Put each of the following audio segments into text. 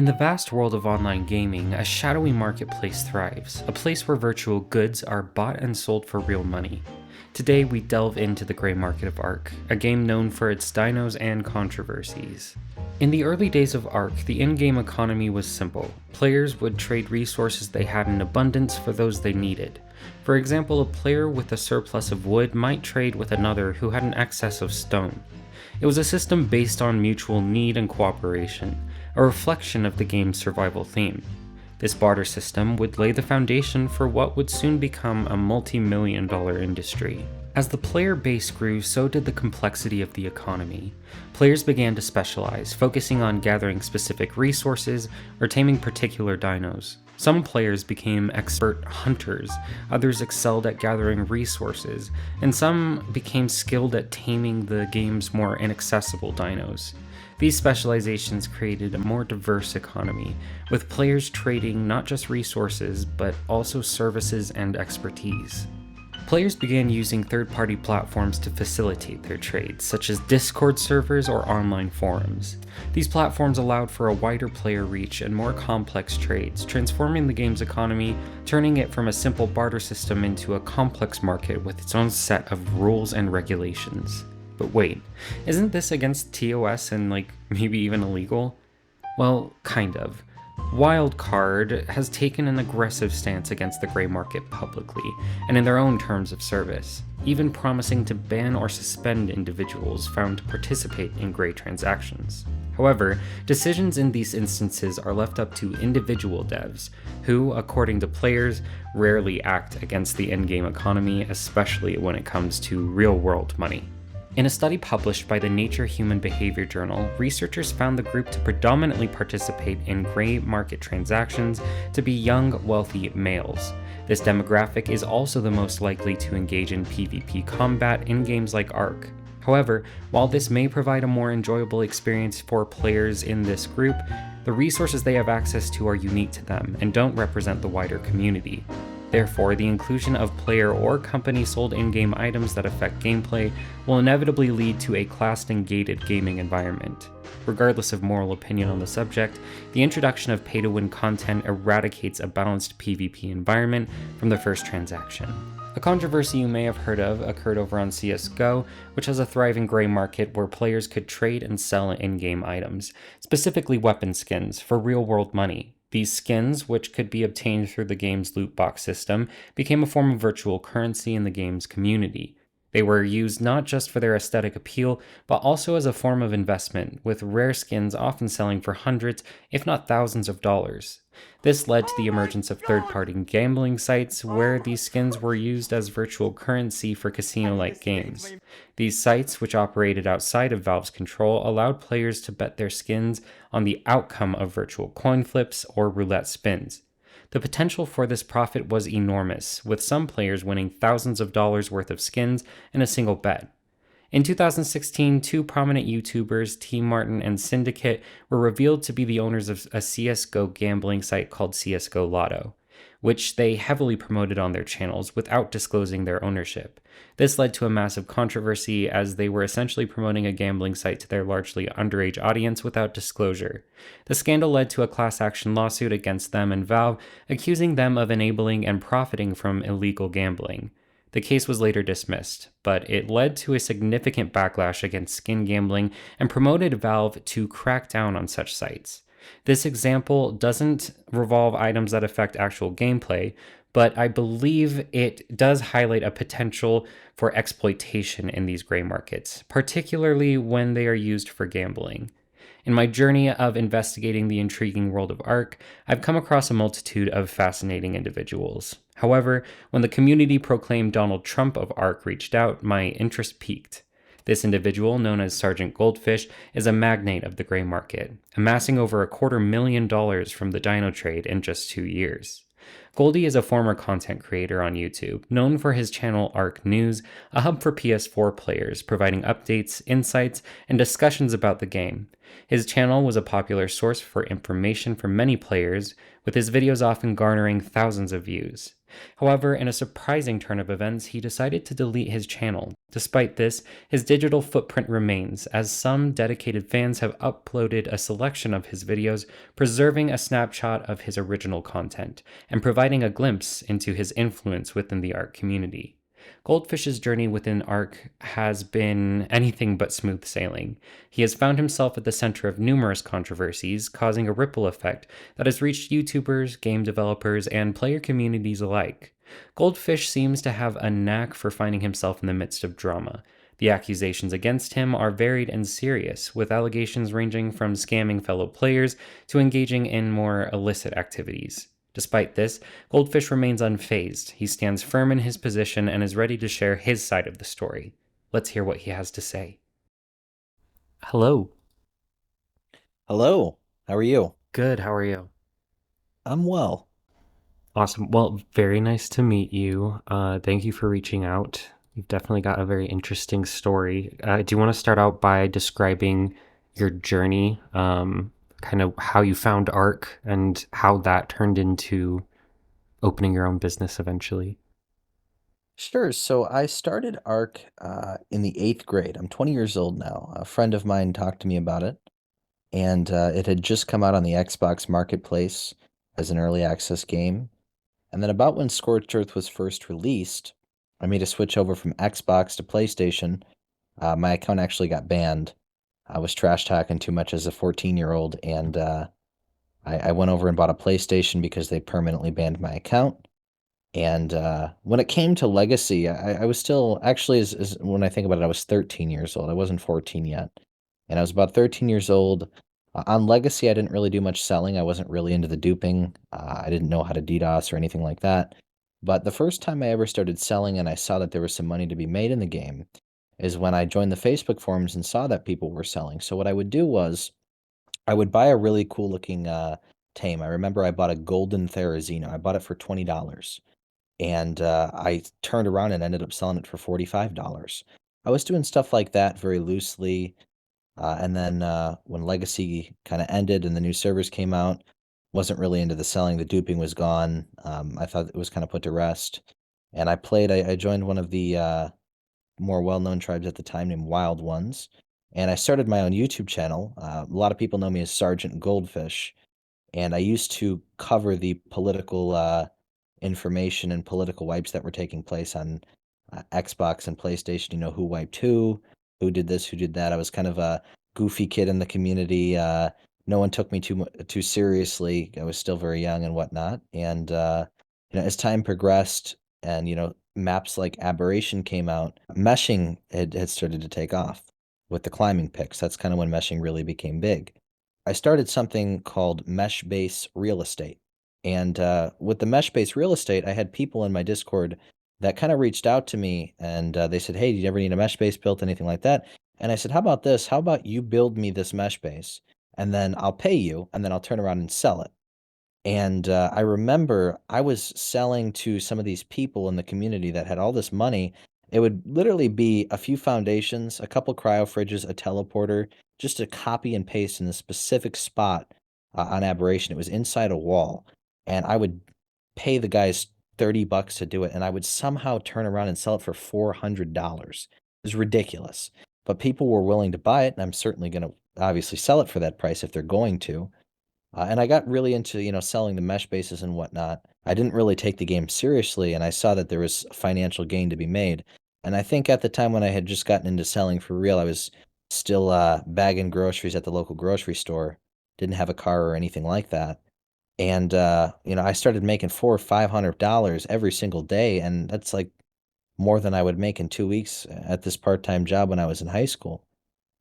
In the vast world of online gaming, a shadowy marketplace thrives, a place where virtual goods are bought and sold for real money. Today we delve into the gray market of ARK, a game known for its dinos and controversies. In the early days of ARK, the in-game economy was simple. Players would trade resources they had in abundance for those they needed. For example, a player with a surplus of wood might trade with another who had an excess of stone. It was a system based on mutual need and cooperation, a reflection of the game's survival theme. This barter system would lay the foundation for what would soon become a multi-million-dollar industry. As the player base grew, so did the complexity of the economy. Players began to specialize, focusing on gathering specific resources or taming particular dinos. Some players became expert hunters, others excelled at gathering resources, and some became skilled at taming the game's more inaccessible dinos. These specializations created a more diverse economy, with players trading not just resources, but also services and expertise. Players began using third-party platforms to facilitate their trades, such as Discord servers or online forums. These platforms allowed for a wider player reach and more complex trades, transforming the game's economy, turning it from a simple barter system into a complex market with its own set of rules and regulations. But wait, isn't this against TOS and maybe even illegal? Well, kind of. Wildcard has taken an aggressive stance against the gray market publicly, and in their own terms of service, even promising to ban or suspend individuals found to participate in gray transactions. However, decisions in these instances are left up to individual devs, who, according to players, rarely act against the in-game economy, especially when it comes to real-world money. In a study published by the Nature Human Behavior journal, researchers found the group to predominantly participate in gray market transactions to be young, wealthy males. This demographic is also the most likely to engage in PvP combat in games like ARK. However, while this may provide a more enjoyable experience for players in this group, the resources they have access to are unique to them and don't represent the wider community. Therefore, the inclusion of player or company-sold in-game items that affect gameplay will inevitably lead to a classed and gated gaming environment. Regardless of moral opinion on the subject, the introduction of pay-to-win content eradicates a balanced PvP environment from the first transaction. A controversy you may have heard of occurred over on CSGO, which has a thriving gray market where players could trade and sell in-game items, specifically weapon skins, for real-world money. These skins, which could be obtained through the game's loot box system, became a form of virtual currency in the game's community. They were used not just for their aesthetic appeal, but also as a form of investment, with rare skins often selling for hundreds, if not thousands of dollars. This led to the emergence of third-party gambling sites where these skins were used as virtual currency for casino-like games. These sites, which operated outside of Valve's control, allowed players to bet their skins on the outcome of virtual coin flips or roulette spins. The potential for this profit was enormous, with some players winning thousands of dollars worth of skins in a single bet. In 2016, two prominent YouTubers, T Martin and Syndicate, were revealed to be the owners of a CSGO gambling site called CSGO Lotto, which they heavily promoted on their channels without disclosing their ownership. This led to a massive controversy as they were essentially promoting a gambling site to their largely underage audience without disclosure. The scandal led to a class action lawsuit against them and Valve, accusing them of enabling and profiting from illegal gambling. The case was later dismissed, but it led to a significant backlash against skin gambling and promoted Valve to crack down on such sites. This example doesn't revolve items that affect actual gameplay, but I believe it does highlight a potential for exploitation in these gray markets, particularly when they are used for gambling. In my journey of investigating the intriguing world of ARK, I've come across a multitude of fascinating individuals. However, when the community proclaimed Donald Trump of ARK reached out, my interest piqued. This individual, known as Sergeant Goldfish, is a magnate of the gray market, amassing over $250,000 from the dino trade in just 2 years. Goldie is a former content creator on YouTube, known for his channel ARK News, a hub for PS4 players, providing updates, insights, and discussions about the game. His channel was a popular source for information for many players, with his videos often garnering thousands of views. However, in a surprising turn of events, he decided to delete his channel. Despite this, his digital footprint remains, as some dedicated fans have uploaded a selection of his videos, preserving a snapshot of his original content, and providing a glimpse into his influence within the ARK community. Goldfish's journey within ARK has been anything but smooth sailing. He has found himself at the center of numerous controversies, causing a ripple effect that has reached YouTubers, game developers, and player communities alike. Goldfish seems to have a knack for finding himself in the midst of drama. The accusations against him are varied and serious, with allegations ranging from scamming fellow players to engaging in more illicit activities. Despite this, Goldfish remains unfazed. He stands firm in his position and is ready to share his side of the story. Let's hear what he has to say. Hello. Hello, how are you? Good, how are you? I'm well. Awesome. Well, very nice to meet you. Thank you for reaching out. You've definitely got a very interesting story. Do you want to start out by describing your journey, kind of how you found ARK and how that turned into opening your own business eventually? Sure. So I started ARK in the eighth grade. I'm 20 years old now. A friend of mine talked to me about it, and it had just come out on the Xbox Marketplace as an early access game. And then about when Scorched Earth was first released, I made a switch over from Xbox to PlayStation. My account actually got banned. I was trash talking too much as a 14-year-old, and I went over and bought a PlayStation because they permanently banned my account. And when it came to Legacy, I was still actually, when I think about it, I was 13 years old. I wasn't 14 yet. And I was about 13 years old. On Legacy, I didn't really do much selling. I wasn't really into the duping. I didn't know how to DDoS or anything like that. But the first time I ever started selling and I saw that there was some money to be made in the game is when I joined the Facebook forums and saw that people were selling. So what I would do was I would buy a really cool looking tame. I remember I bought a golden Therizino. I bought it for $20 and I turned around and ended up selling it for $45. I was doing stuff like that very loosely, and then when Legacy kind of ended and the new servers came out, wasn't really into the selling. The duping was gone. I thought it was kind of put to rest, and I played. I joined one of the more well-known tribes at the time named Wild Ones, and I started my own YouTube channel. A lot of people know me as Sergeant Goldfish, and I used to cover the political information and political wipes that were taking place on Xbox and PlayStation. You know, who wiped who did this, who did that. I was kind of a goofy kid in the community. No one took me too seriously. I was still very young and whatnot. And as time progressed, and maps like Aberration came out, meshing had started to take off with the climbing picks. That's kind of when meshing really became big. I started something called mesh base real estate. And with the mesh based real estate, I had people in my Discord that kind of reached out to me and they said, "Hey, do you ever need a mesh base built, anything like that?" And I said, "How about this? How about you build me this mesh base and then I'll pay you and then I'll turn around and sell it." And I remember I was selling to some of these people in the community that had all this money. It would literally be a few foundations, a couple cryo fridges, a teleporter, just to copy and paste in a specific spot on Aberration. It was inside a wall. And I would pay the guys $30 to do it, and I would somehow turn around and sell it for $400. It was ridiculous. But people were willing to buy it, and I'm certainly going to obviously sell it for that price if they're going to. And I got really into, selling the mesh bases and whatnot. I didn't really take the game seriously, and I saw that there was financial gain to be made. And I think at the time when I had just gotten into selling for real, I was still bagging groceries at the local grocery store. Didn't have a car or anything like that. And I started making $400 or $500 every single day, and that's like more than I would make in 2 weeks at this part-time job when I was in high school.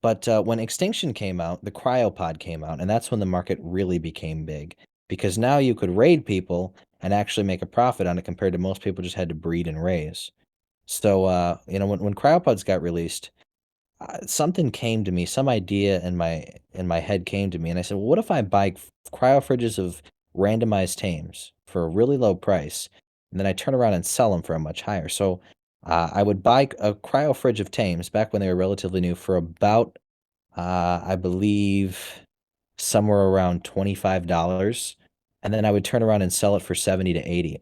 But when Extinction came out, the cryopod came out, and that's when the market really became big because now you could raid people and actually make a profit on it compared to most people just had to breed and raise. So when cryopods got released, something came to me, some idea in my head came to me, and I said, well, what if I buy cryo fridges of randomized tames for a really low price, and then I turn around and sell them for a much higher. So I would buy a cryo fridge of tames back when they were relatively new for about, I believe, somewhere around $25, and then I would turn around and sell it for 70 to 80.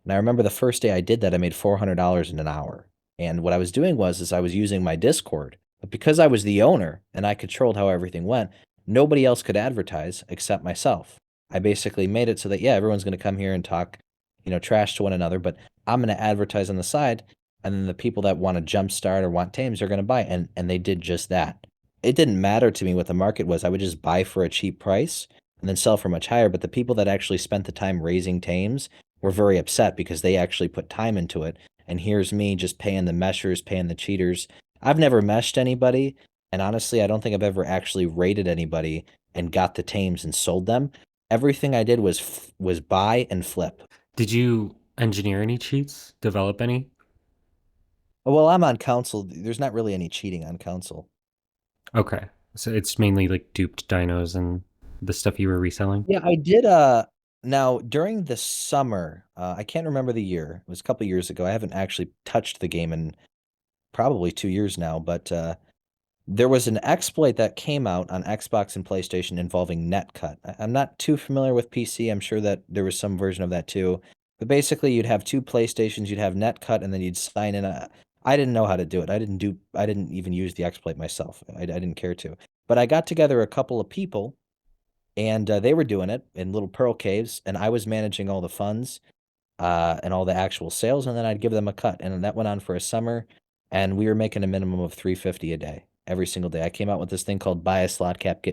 And I remember the first day I did that, I made $400 in an hour. And what I was doing was I was using my Discord, but because I was the owner and I controlled how everything went, nobody else could advertise except myself. I basically made it so that yeah, everyone's going to come here and talk, trash to one another, but I'm going to advertise on the side, and then the people that want to jumpstart or want tames are going to buy, and they did just that. It didn't matter to me what the market was. I would just buy for a cheap price and then sell for much higher. But the people that actually spent the time raising tames were very upset because they actually put time into it. And here's me just paying the meshers, paying the cheaters. I've never meshed anybody, and honestly, I don't think I've ever actually raided anybody and got the tames and sold them. Everything I did was buy and flip. Did you engineer any cheats? Develop any? Well, I'm on council. There's not really any cheating on council. Okay. So it's mainly like duped dinos and the stuff you were reselling? Yeah, I did. Now during the summer, I can't remember the year. It was a couple years ago. I haven't actually touched the game in probably 2 years now, but there was an exploit that came out on Xbox and PlayStation involving Netcut. I'm not too familiar with PC. I'm sure that there was some version of that too. But basically, you'd have two PlayStations, you'd have Netcut, and then you'd sign in. I didn't know how to do it. I didn't even use the exploit myself. I didn't care to. But I got together a couple of people, and they were doing it in little pearl caves, and I was managing all the funds and all the actual sales, and then I'd give them a cut. And that went on for a summer, and we were making a minimum of 350 a day every single day. I came out with this thing called buy a slot cap,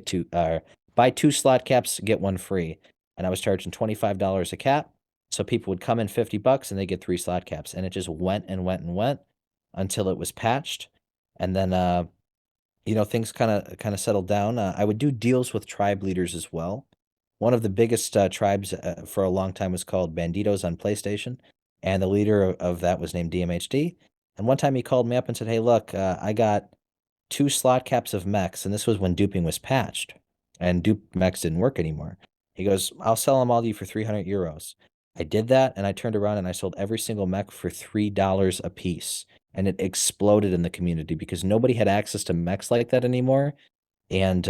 buy two slot caps, get one free. And I was charging $25 a cap. So people would come in $50 and they get 3 slot caps. And it just went and went and went until it was patched. And then things kind of settled down. I would do deals with tribe leaders as well. One of the biggest tribes for a long time was called Banditos on PlayStation, and the leader of that was named DMHD. And one time he called me up and said, "Hey, look, I got 2 slot caps of mechs," and this was when duping was patched, and dupe mechs didn't work anymore. He goes, "I'll sell them all to you for 300 euros." I did that, and I turned around and I sold every single mech for $3 a piece, and it exploded in the community because nobody had access to mechs like that anymore. And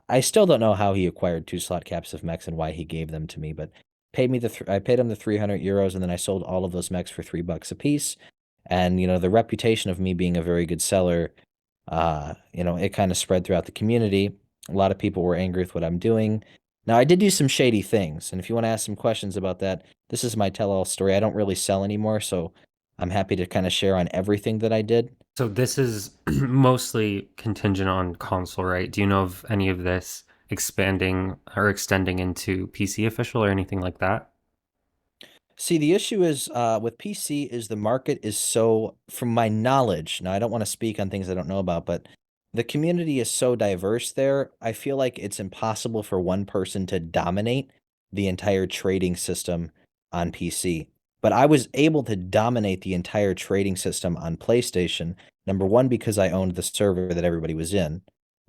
I still don't know how he acquired 2 slot caps of mechs and why he gave them to me, but I paid him the 300 euros, and then I sold all of those mechs for $3 a piece. And the reputation of me being a very good seller, it kind of spread throughout the community. A lot of people were angry with what I'm doing. Now, I did do some shady things, and if you want to ask some questions about that, this is my tell-all story. I don't really sell anymore, so I'm happy to kind of share on everything that I did. So this is mostly contingent on console, right? Do you know of any of this expanding or extending into PC official or anything like that? See, the issue is with PC is the market is so, from my knowledge, now I don't want to speak on things I don't know about, but the community is so diverse there. I feel like it's impossible for one person to dominate the entire trading system on PC. But I was able to dominate the entire trading system on PlayStation. Number one, because I owned the server that everybody was in.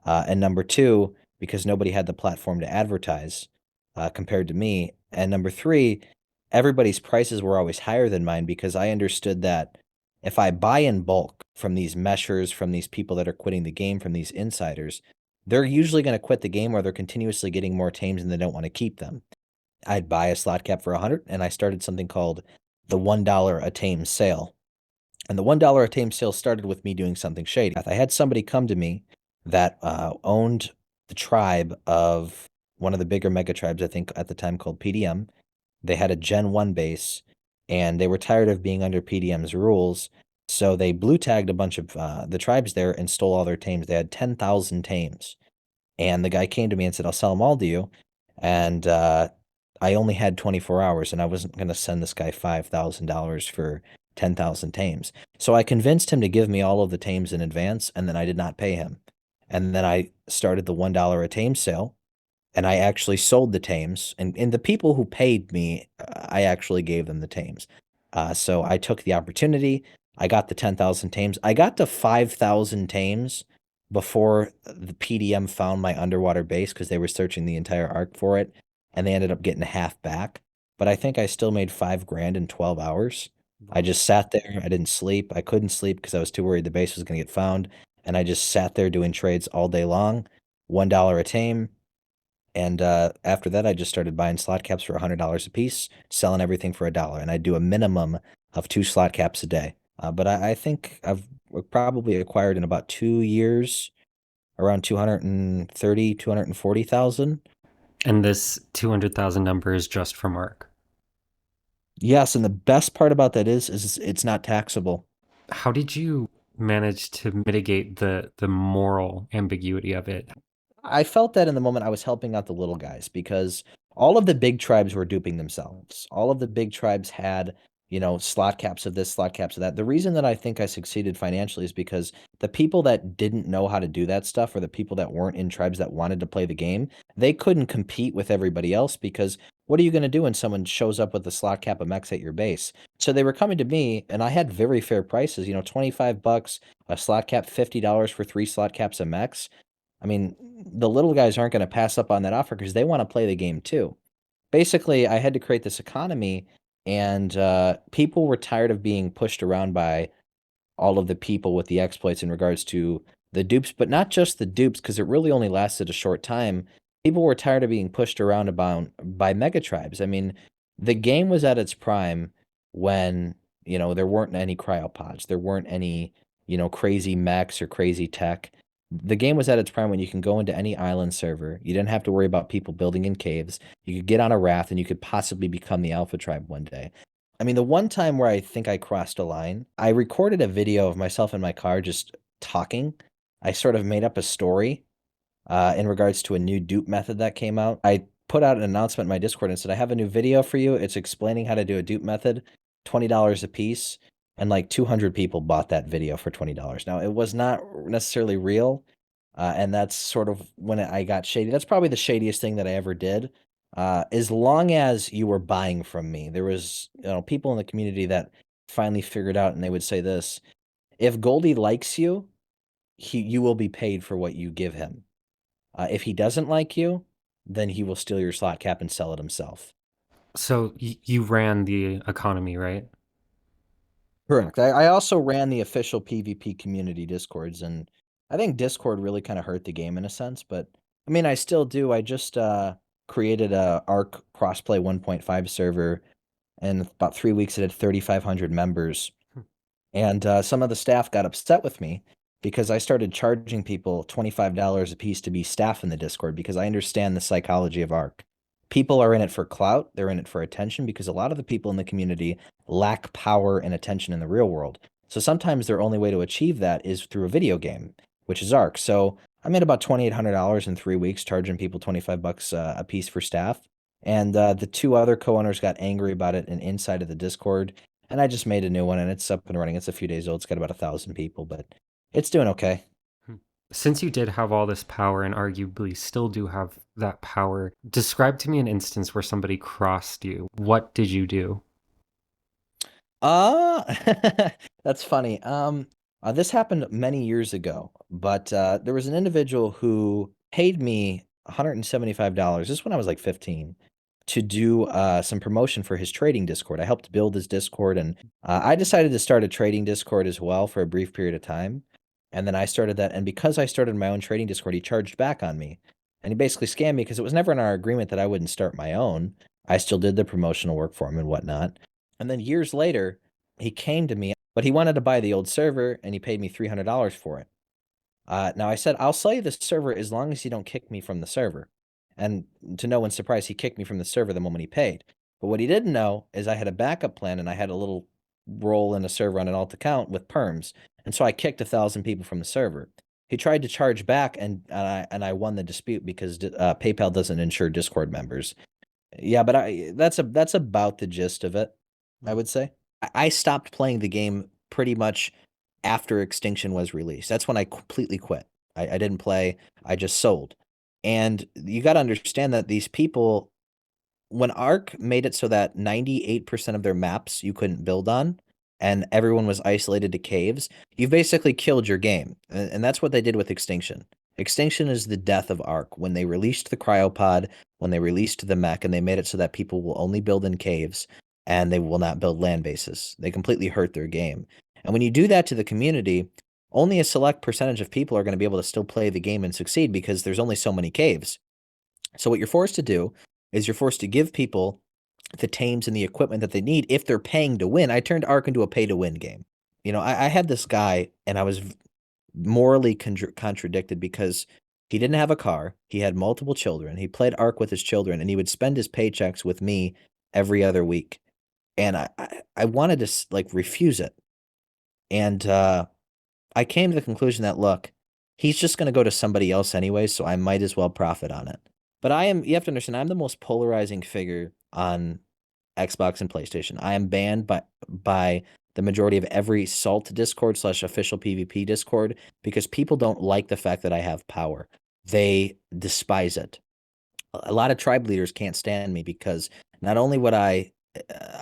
And number two, because nobody had the platform to advertise compared to me. And number three, everybody's prices were always higher than mine because I understood that if I buy in bulk from these meshers, from these people that are quitting the game, from these insiders, they're usually going to quit the game or they're continuously getting more tames and they don't want to keep them. I'd buy a slot cap for 100, and I started something called the $1 a tame sale. And the $1 a tame sale started with me doing something shady. I had somebody come to me that owned the tribe of one of the bigger mega tribes, I think at the time called PDM. They had a Gen 1 base, and they were tired of being under PDM's rules, so they blue tagged a bunch of the tribes there and stole all their tames. They had 10,000 tames. And the guy came to me and said, "I'll sell them all to you." And I only had 24 hours, and I wasn't going to send this guy $5,000 for 10,000 tames. So I convinced him to give me all of the tames in advance, and then I did not pay him. And then I started the $1 a tame sale, and I actually sold the tames. And the people who paid me, I actually gave them the tames. So I took the opportunity. I got the 10,000 tames. I got to 5,000 tames before the PDM found my underwater base because they were searching the entire ARK for it, and they ended up getting half back. but I think I still made 5 grand in 12 hours. I Wow. just sat there. I didn't sleep. I couldn't sleep because I was too worried the base was going to get found. And I just sat there doing trades all day long, $1 a tame. And after that, I just started buying slot caps for $100 a piece, selling everything for $1. And I do a minimum of 2 slot caps a day. But I think I've probably acquired in about 2 years around 230, 240,000. And this 200,000 number is just from ARK. Yes, and the best part about that is it's not taxable. How did you manage to mitigate the moral ambiguity of it? I felt that in the moment I was helping out the little guys because all of the big tribes were duping themselves. All of the big tribes had, slot caps of this, slot caps of that. The reason that I think I succeeded financially is because the people that didn't know how to do that stuff or the people that weren't in tribes that wanted to play the game, they couldn't compete with everybody else because what are you going to do when someone shows up with a slot cap of mechs at your base? So they were coming to me and I had very fair prices, 25 bucks a slot cap, $50 for 3 slot caps of mechs. I mean, the little guys aren't going to pass up on that offer because they want to play the game too. Basically, I had to create this economy, and people were tired of being pushed around by all of the people with the exploits in regards to the dupes, but not just the dupes, because it really only lasted a short time. People were tired of being pushed around about by mega tribes. I mean, the game was at its prime when, there weren't any cryopods, there weren't any, crazy mechs or crazy tech. The game was at its prime when you can go into any island server. You didn't have to worry about people building in caves. You could get on a raft and you could possibly become the alpha tribe one day. I mean, the one time where I think I crossed a line, I recorded a video of myself in my car just talking. I sort of made up a story in regards to a new dupe method that came out. I put out an announcement in my Discord and said, I have a new video for you. It's explaining how to do a dupe method, $20 a piece. And like 200 people bought that video for $20. Now, it was not necessarily real. And that's sort of when I got shady. That's probably the shadiest thing that I ever did. As long as you were buying from me, there was, people in the community that finally figured out, and they would say this: if Goldie likes you, you will be paid for what you give him. If he doesn't like you, then he will steal your slot cap and sell it himself. So you ran the economy, right? Correct. I also ran the official PvP community Discords, and I think Discord really kind of hurt the game in a sense, but I mean, I still do. I just created a ARK Crossplay 1.5 server, and in about 3 weeks it had 3,500 members. And some of the staff got upset with me because I started charging people $25 a piece to be staff in the Discord because I understand the psychology of ARK. People are in it for clout, they're in it for attention because a lot of the people in the community lack power and attention in the real world. So sometimes their only way to achieve that is through a video game, which is ARK. So I made about $2,800 in 3 weeks, charging people 25 bucks a piece for staff. And the two other co-owners got angry about it and inside of the Discord, and I just made a new one and it's up and running. It's a few days old. It's got about 1,000 people, but it's doing okay. Hmm. Since you did have all this power and arguably still do have that power, describe to me an instance where somebody crossed you. What did you do? Uh, that's funny. This happened many years ago, but there was an individual who paid me $175. This is when I was like 15 to do some promotion for his trading Discord. I helped build his Discord, and I decided to start a trading Discord as well for a brief period of time. And then I started that, and because I started my own trading Discord, he charged back on me. And he basically scammed me because it was never in our agreement that I wouldn't start my own. I still did the promotional work for him and whatnot. And then years later, he came to me, but he wanted to buy the old server, and he paid me $300 for it. Now I said, I'll sell you the server as long as you don't kick me from the server. And to no one's surprise, he kicked me from the server the moment he paid. But what he didn't know is I had a backup plan and I had a little role in a server on an alt account with perms. And so I kicked 1,000 people from the server. He tried to charge back, and I won the dispute because PayPal doesn't insure Discord members. Yeah, but that's about the gist of it, I would say. I stopped playing the game pretty much after Extinction was released. That's when I completely quit. I didn't play, I just sold. And you got to understand that these people, when ARK made it so that 98% of their maps you couldn't build on and everyone was isolated to caves, you've basically killed your game. And that's what they did with Extinction. Extinction is the death of ARK. When they released the cryopod, when they released the mech, and they made it so that people will only build in caves and they will not build land bases. They completely hurt their game. And when you do that to the community, only a select percentage of people are going to be able to still play the game and succeed because there's only so many caves. So what you're forced to do is you're forced to give people the tames and the equipment that they need if they're paying to win. I turned ARK into a pay to win game. I had this guy and I was morally contradicted because he didn't have a car. He had multiple children. He played ARK with his children and he would spend his paychecks with me every other week. And I wanted to like refuse it. And I came to the conclusion that, look, he's just going to go to somebody else anyway, so I might as well profit on it. But you have to understand, I'm the most polarizing figure on Xbox and PlayStation. I am banned by the majority of every Salt Discord / official PvP Discord because people don't like the fact that I have power. They despise it. A lot of tribe leaders can't stand me because not only would I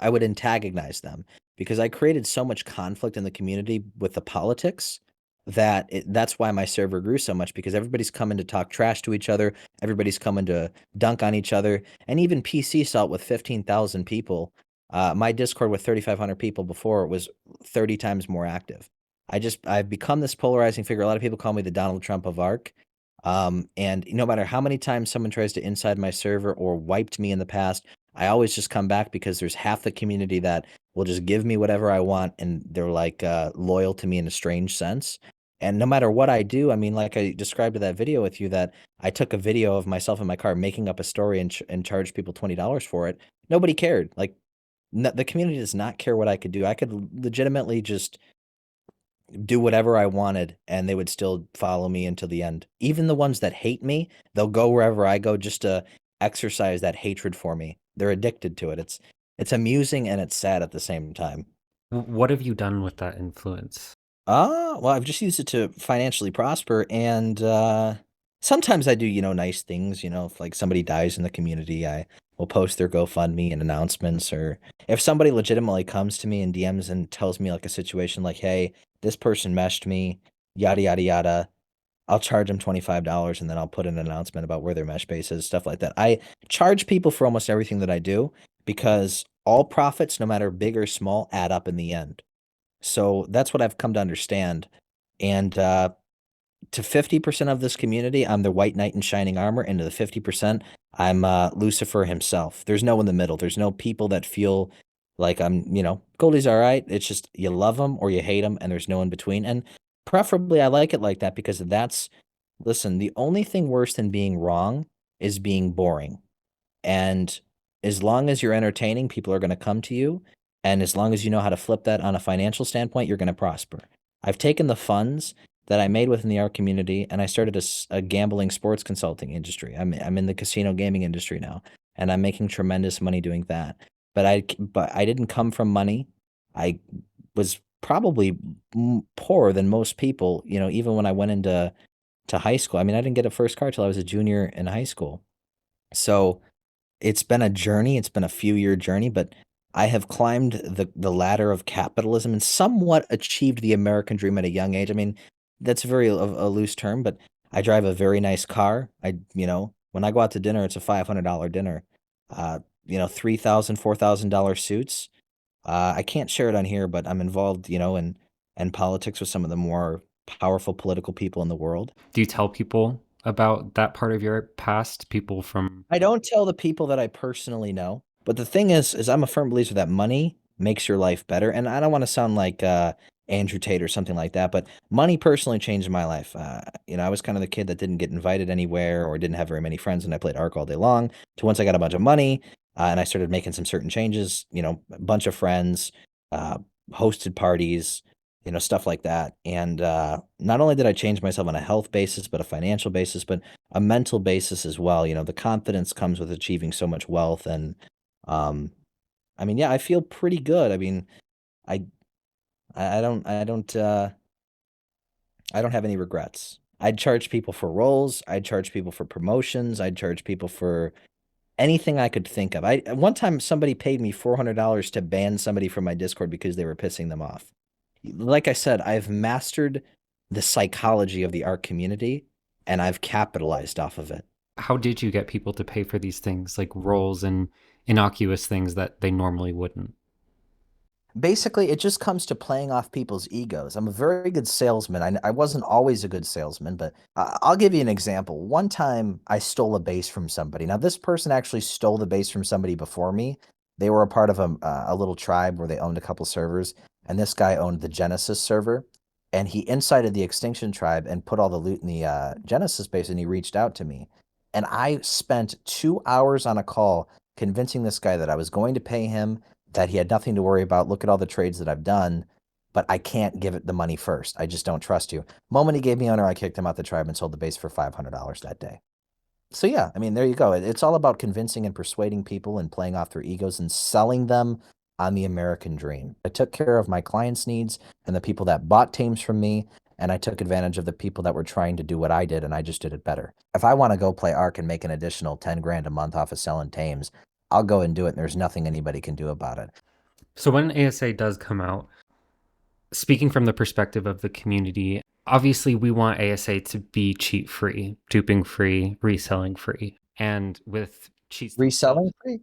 would antagonize them because I created so much conflict in the community with the politics that's why my server grew so much because everybody's coming to talk trash to each other, everybody's coming to dunk on each other, and even PC Salt with 15,000 people. My Discord with 3,500 people before was 30 times more active. I've become this polarizing figure. A lot of people call me the Donald Trump of ARK. And no matter how many times someone tries to inside my server or wiped me in the past, I always just come back because there's half the community that will just give me whatever I want and they're like loyal to me in a strange sense. And no matter what I do, I mean, like I described in that video with you, that I took a video of myself in my car making up a story and charged people $20 for it. Nobody cared. Like the community does not care what I could do. I could legitimately just do whatever I wanted and they would still follow me until the end. Even the ones that hate me, they'll go wherever I go just to exercise that hatred for me. They're addicted to it. It's amusing and it's sad at the same time. What have you done with that influence? Well, I've just used it to financially prosper and sometimes I do, nice things, if like somebody dies in the community, I will post their GoFundMe and announcements, or if somebody legitimately comes to me in DMs and tells me like a situation like, "Hey, this person meshed me, yada yada yada." I'll charge them $25 and then I'll put an announcement about where their mesh base is, stuff like that. I charge people for almost everything that I do because all profits, no matter big or small, add up in the end. So that's what I've come to understand. And to 50% of this community, I'm the white knight in shining armor, and to the 50%, I'm Lucifer himself. There's no in the middle. There's no people that feel like Goldie's all right. It's just you love him or you hate him, and there's no in between. And preferably, I like it like that because listen, the only thing worse than being wrong is being boring. And as long as you're entertaining, people are going to come to you. And as long as you know how to flip that on a financial standpoint, you're going to prosper. I've taken the funds that I made within the art community and I started a gambling sports consulting industry. I'm in the casino gaming industry now, and I'm making tremendous money doing that. But I didn't come from money. I was probably poorer than most people, even when I went into high school. I mean, I didn't get a first car till I was a junior in high school. So it's been a journey. It's been a few-year journey, but I have climbed the ladder of capitalism and somewhat achieved the American dream at a young age. I mean, that's a loose term, but I drive a very nice car. When I go out to dinner, it's a $500 dinner. $3,000, $4,000 suits. I can't share it on here, but I'm involved, in politics with some of the more powerful political people in the world. Do you tell people about that part of your past? People from I don't tell the people that I personally know, but the thing is I'm a firm believer that money makes your life better. And I don't want to sound like Andrew Tate or something like that, but money personally changed my life. I was kind of the kid that didn't get invited anywhere or didn't have very many friends, and I played ARK all day long. To once I got a bunch of money, and I started making some certain changes. A bunch of friends, uh, hosted parties, stuff like that. And not only did I change myself on a health basis, but a financial basis, but a mental basis as well. The confidence comes with achieving so much wealth. And um, I mean, yeah, I feel pretty good. I mean, I I don't have any regrets. I'd charge people for roles, I'd charge people for promotions, I'd charge people for anything I could think of. I one time somebody paid me $400 to ban somebody from my Discord because they were pissing them off. Like I said, I've mastered the psychology of the art community, and I've capitalized off of it. How did you get people to pay for these things, like roles and innocuous things that they normally wouldn't? Basically, it just comes to playing off people's egos. I'm a very good salesman. I wasn't always a good salesman, but I'll give you an example. One time I stole a base from somebody. Now, this person actually stole the base from somebody before me. They were a part of a little tribe where they owned a couple servers, and this guy owned the Genesis server. And he incited the Extinction tribe and put all the loot in the Genesis base, and he reached out to me. And I spent 2 hours on a call convincing this guy that I was going to pay him, that he had nothing to worry about. Look at all the trades that I've done, but I can't give it the money first. I just don't trust you. Moment he gave me honor, I kicked him out the tribe and sold the base for $500 that day. So yeah, I mean, there you go. It's all about convincing and persuading people and playing off their egos and selling them on the American dream. I took care of my clients' needs and the people that bought tames from me, and I took advantage of the people that were trying to do what I did, and I just did it better. If I want to go play ARK and make an additional 10 grand a month off of selling tames, I'll go and do it, and there's nothing anybody can do about it. So when ASA does come out, speaking from the perspective of the community, obviously we want ASA to be cheat free, duping free, reselling free. And with cheats Reselling themselves, free?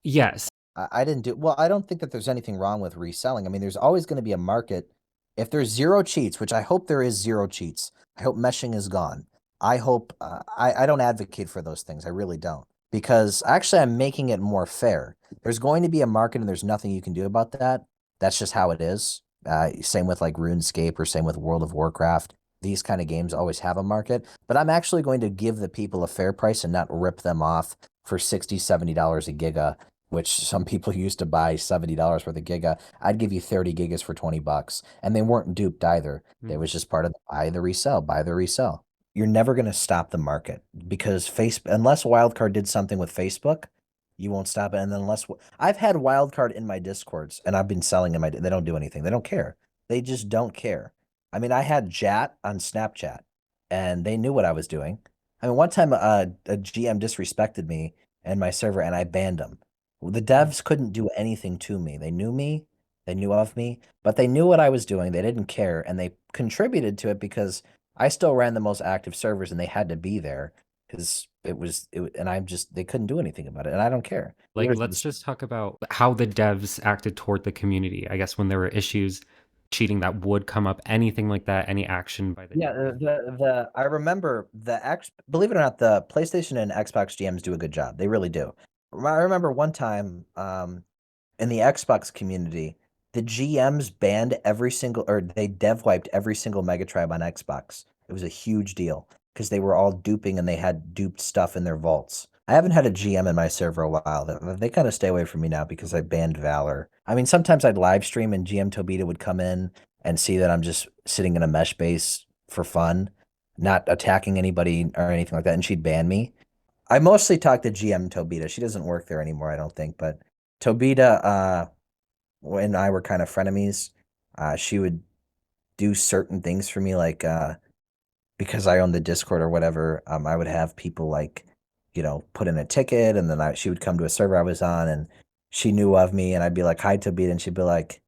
yes. I didn't do well. I don't think that there's anything wrong with reselling. I mean, there's always going to be a market. If there's zero cheats, which I hope there is zero cheats, I hope meshing is gone. I hope I don't advocate for those things. I really don't. Because actually I'm making it more fair. There's going to be a market and there's nothing you can do about that. That's just how it is. Same with like RuneScape or same with World of Warcraft. These kind of games always have a market, but I'm actually going to give the people a fair price and not rip them off for $60, $70 a giga, which some people used to buy $70 worth of giga. I'd give you 30 gigas for 20 bucks. And they weren't duped either. It was just part of the buy the resell, buy the resell. You're never going to stop the market because unless Wildcard did something with Facebook, you won't stop it. And then unless I've had Wildcard in my Discords and I've been selling in they don't do anything. They don't care. They just don't care. I mean, I had Jat on Snapchat and they knew what I was doing. I mean, one time a GM disrespected me and my server and I banned him. The devs couldn't do anything to me, they knew of me, but they knew what I was doing. They didn't care, and they contributed to it because I still ran the most active servers, and they had to be there because and I'm just they couldn't do anything about it, and I don't care. Like, let's just talk about how the devs acted toward the community. I guess when there were issues, cheating that would come up, anything like that, any action by the Yeah, the I remember believe it or not, the PlayStation and Xbox GMs do a good job. They really do. I remember one time, in the Xbox community, the GMs banned every single, or they dev wiped every single Mega Tribe on Xbox. It was a huge deal because they were all duping and they had duped stuff in their vaults. I haven't had a GM in my server a while. They kind of stay away from me now because I banned Valor. I mean, sometimes I'd live stream and GM Tobita would come in and see that I'm just sitting in a mesh base for fun, not attacking anybody or anything like that, and she'd ban me. I mostly talk to GM Tobita. She doesn't work there anymore, I don't think, but Tobita, when I were kind of frenemies, she would do certain things for me, like because I own the Discord or whatever. I would have people like, put in a ticket, and then she would come to a server I was on, and she knew of me, and I'd be like, "Hi, Tobita," and she'd be like,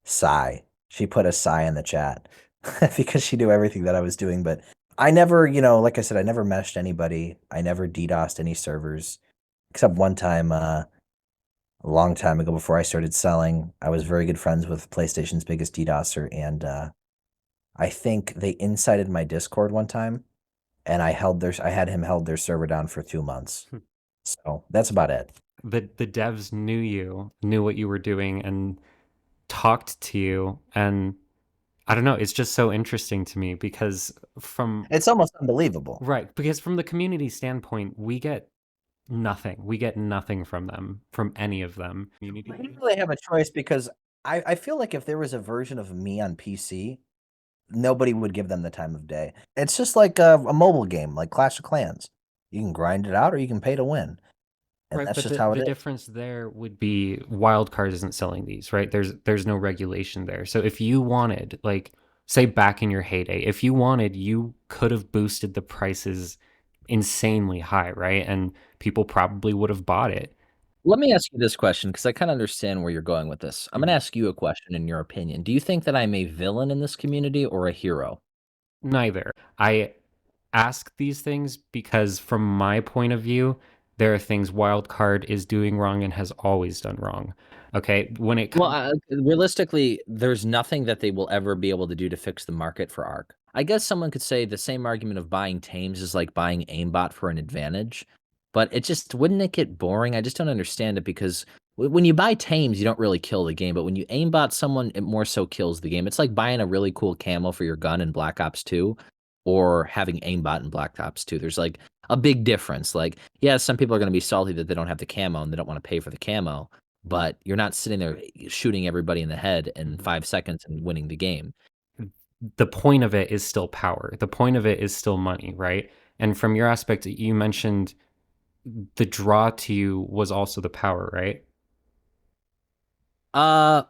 "Sigh." She put a sigh in the chat because she knew everything that I was doing, but I never, like I said, I never meshed anybody. I never DDoSed any servers, except one time. A long time ago before I started selling. I was very good friends with PlayStation's biggest DDoSer, and I think they incited my Discord one time, and I had him held their server down for 2 months. So that's about it. the devs knew you, knew what you were doing, and talked to you. And I don't know, it's just so interesting to me because from It's almost unbelievable. right, because from the community standpoint, we get nothing. We get nothing from them, from any of them. I didn't really have a choice because I feel like if there was a version of me on PC, nobody would give them the time of day. It's just like a mobile game, like Clash of Clans. You can grind it out or you can pay to win. And Right, that's but just how it the is. difference there would be Wildcard isn't selling these, right? There's no regulation there. So if you wanted, like, say back in your heyday, if you wanted, you could have boosted the prices insanely high, right? And people probably would have bought it. Let me ask you this question because I kind of understand where you're going with this. I'm going to Mhm. ask you a question in your opinion. Do you think that I'm a villain in this community or a hero? Neither. I ask these things because, from my point of view, there are things Wildcard is doing wrong and has always done wrong. Okay, when it Well, comes, realistically, there's nothing that they will ever be able to do to fix the market for ARK. I guess someone could say the same argument of buying tames is like buying aimbot for an advantage, but it just wouldn't it get boring? I just don't understand it because when you buy tames, you don't really kill the game, but when you aimbot someone, it more so kills the game. It's like buying a really cool camo for your gun in Black Ops 2 or having aimbot in Black Ops 2. There's like a big difference. Like, yeah, some people are going to be salty that they don't have the camo and they don't want to pay for the camo, but you're not sitting there shooting everybody in the head in 5 seconds and winning the game. the point of it is still power. The point of it is still money, right? And from your aspect, you mentioned the draw to you was also the power, right? Uh,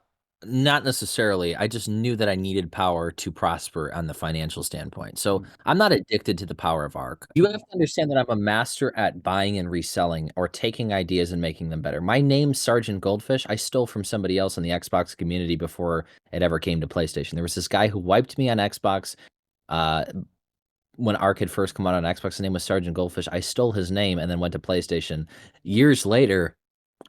Not necessarily. I just knew that I needed power to prosper on the financial standpoint. So I'm not addicted to the power of ARK. You have to understand that I'm a master at buying and reselling or taking ideas and making them better. My name's Sergeant Goldfish. I stole from somebody else in the Xbox community before it ever came to PlayStation. There was this guy who wiped me on Xbox. Uh, when ARK had first come out on Xbox, his name was Sergeant Goldfish. I stole his name and then went to PlayStation. Years later,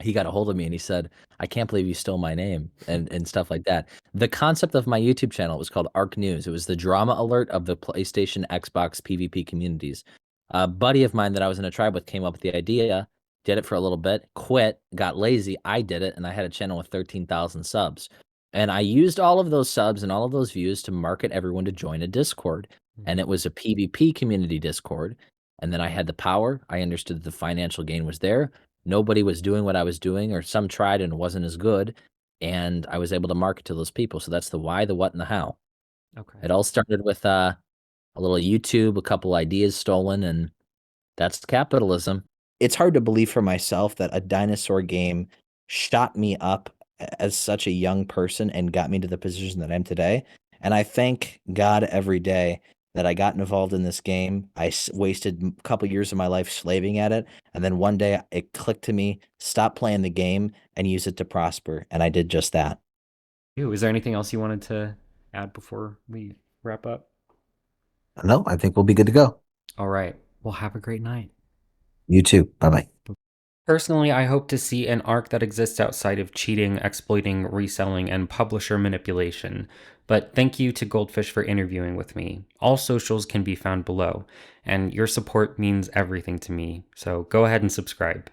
he got a hold of me and he said, "I can't believe you stole my name," and stuff like that. The concept of my YouTube channel was called ARK News. It was the drama alert of the PlayStation, Xbox, PvP communities. A buddy of mine that I was in a tribe with came up with the idea, did it for a little bit, quit, got lazy. I did it, and I had a channel with 13,000 subs. And I used all of those subs and all of those views to market everyone to join a Discord. And it was a PvP community Discord. And then I had the power. I understood that the financial gain was there. Nobody was doing what I was doing, or some tried and it wasn't as good. And I was able to market to those people. So that's the why, the what, and the how. Okay. It all started with a little YouTube, a couple ideas stolen, and that's capitalism. It's hard to believe for myself that a dinosaur game shot me up as such a young person and got me to the position that I'm today. And I thank God every day that I got involved in this game. I wasted a couple years of my life slaving at it. And then one day it clicked to me, stop playing the game and use it to prosper. And I did just that. Is there anything else you wanted to add before we wrap up? No, I think we'll be good to go. All right. Well, have a great night. You too. Bye bye. Personally, I hope to see an ARK that exists outside of cheating, exploiting, reselling, and publisher manipulation. But thank you to Goldfish for interviewing with me. All socials can be found below, and your support means everything to me, so go ahead and subscribe.